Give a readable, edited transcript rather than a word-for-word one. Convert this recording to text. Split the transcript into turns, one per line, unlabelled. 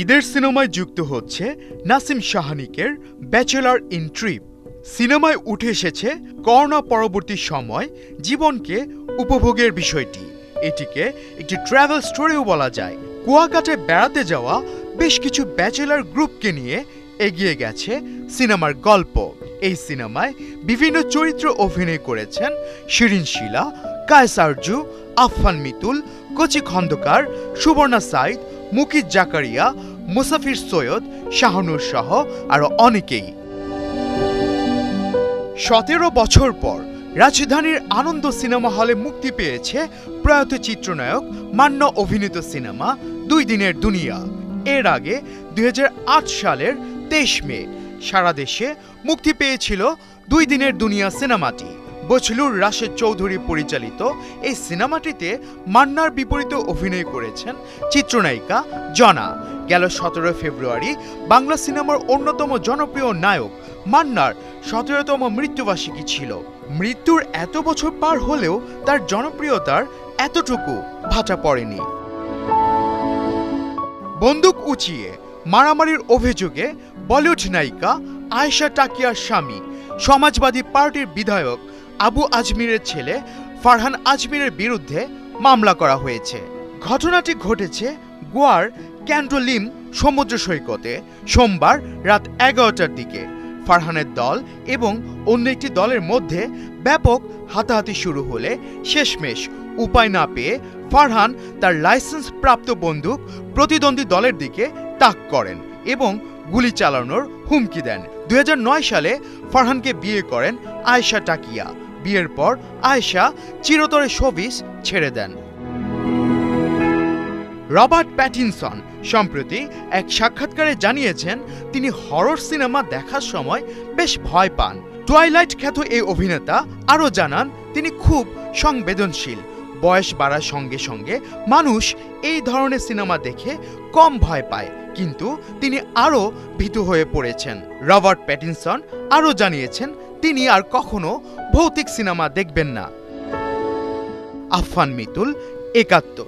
ঈদের সিনেমায় যুক্ত হচ্ছে নাসিম শাহানিকের ব্যাচেলর ইন ট্রিপ। সিনেমায় উঠে এসেছে করোনা পরবর্তী সময় জীবনকে উপভোগের বিষয়টি। এটিকে একটি ট্রাভেল স্টোরিও বলা যায়। কুয়াকাটায় বেড়াতে যাওয়া বেশ কিছু ব্যাচেলর গ্রুপকে নিয়ে এগিয়ে গেছে সিনেমার গল্প। এই সিনেমায় বিভিন্ন চরিত্র অভিনয় করেছেন শিরিন শিলা, কায়েস আরজু, আফফান মিতুল, কচি খন্দকার, সুবর্ণা সাইদ, মুকিত জাকারিয়া, মুসাফির সৈয়দ, শাহনুর সহ আরো অনেকেই। 17 বছর পর রাজধানীর আনন্দ সিনেমা হলে মুক্তি পেয়েছে প্রয়াত চিত্রনায়ক মান্না অভিনীত সিনেমা 2 দিনের দুনিয়া। এর আগে 2008 সালের 23 মে সারা দেশে মুক্তি পেয়েছিল 2 দিনের দুনিয়া সিনেমাটি। বজলুর রাশেদ চৌধুরী পরিচালিত এই সিনেমাটিতে মান্নার বিপরীতে অভিনয় করেছেন চিত্রনায়িকা জনা। গেল 17 ফেব্রুয়ারি বাংলা সিনেমার অন্যতম জনপ্রিয় নায়ক মান্নার 17তম মৃত্যুবার্ষিকী ছিল। মৃত্যুর এত বছর পার হলেও তার জনপ্রিয়তার এতটুকু ভাটা পড়েনি। বন্দুক উঁচিয়ে মারামারির অভিযোগে বলিউড নায়িকা আয়েশা টাকিয়ার স্বামী সমাজবাদী পার্টির বিধায়ক আবু আজমিরের ছেলে ফারহান আজমিরের বিরুদ্ধে মামলা করা হয়েছে। ঘটনাটি ঘটেছে গোয়ার ক্যান্ট্রোলিম সমুদ্র সৈকতে সোমবার রাত 11টার দিকে। ফারহানের দল এবং অন্য একটি দলের মধ্যে ব্যাপক হাতাহাতি শুরু হলে শেষমেশ উপায় না পেয়ে ফারহান তার লাইসেন্স প্রাপ্ত বন্দুক প্রতিদ্বন্দ্বী দলের দিকে তাক করেন এবং গুলি চালানোর হুমকি দেন। 2009 সালে ফারহানকে বিয়ে করেন আয়েশা টাকিয়া। বিয়ের পর আয়েশা চিরতরে শোবিজ ছেড়ে দেন। রবার্ট প্যাটিনসন সম্প্রতি এক সাক্ষাৎকারে জানিয়েছেন তিনি হরর সিনেমা দেখার সময় বেশ ভয় পান। টুয়াইলাইট খ্যাত এই অভিনেতা আরও জানান তিনি খুব সংবেদনশীল। বয়স বাড়ার সঙ্গে সঙ্গে মানুষ এই ধরনের সিনেমা দেখে কম ভয় পায়, কিন্তু তিনি আরও ভীতু হয়ে পড়েছেন। রবার্ট প্যাটিনসন আরও জানিয়েছেন তিনি আর কখনো ভৌতিক সিনেমা দেখবেন না। আফফান মিতুল 71।